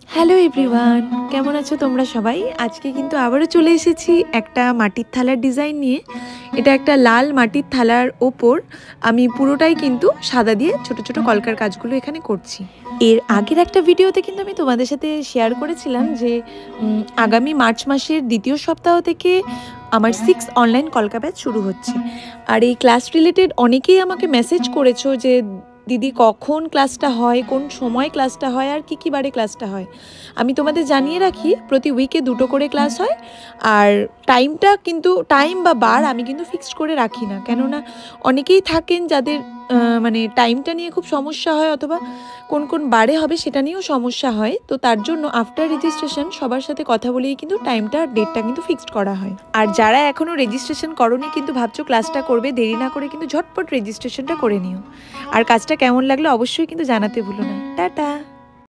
Hello everyone, কেমন আছো তোমরা সবাই? আজকে কিন্তু আবারও চলে এসেছি একটা মাটির থালার ডিজাইন নিয়ে। এটা একটা লাল মাটির থালার ওপর আমি পুরোটাই কিন্তু সাদা দিয়ে ছোট ছোট কলকার কাজগুলো এখানে করছি। এর আগের একটা ভিডিওতে কিন্তু আমি তোমাদের সাথে শেয়ার করেছিলাম যে আগামী মার্চ মাসের দ্বিতীয় সপ্তাহ থেকে আমার 6 অনলাইন কলকা ব্যাচ শুরু হচ্ছে। আর এই ক্লাস রিলেটেড অনেকেই আমাকে মেসেজ করেছো যে দিদি কখন ক্লাসটা হয়, কোন সময় ক্লাসটা হয়, আর কী বারে ক্লাসটা হয়। আমি তোমাদের জানিয়ে রাখি, প্রতি উইকে 2টো করে ক্লাস হয়। আর টাইমটা কিন্তু টাইম বা বার আমি কিন্তু ফিক্সড করে রাখি না, কেননা অনেকেই থাকেন যাদের মানে টাইমটা নিয়ে খুব সমস্যা হয়, অথবা কোন কোন বারে হবে সেটা নিয়েও সমস্যা হয়। তো তার জন্য আফটার রেজিস্ট্রেশন সবার সাথে কথা বলেই কিন্তু টাইমটা ডেটটা কিন্তু ফিক্সড করা হয়। আর যারা এখনও রেজিস্ট্রেশন করোনি কিন্তু ভাবছো ক্লাসটা করবে, দেরি না করে কিন্তু ঝটপট রেজিস্ট্রেশনটা করে নিও। আর কাজটা কেমন লাগলো অবশ্যই কিন্তু জানাতে ভুলো না। টাটা।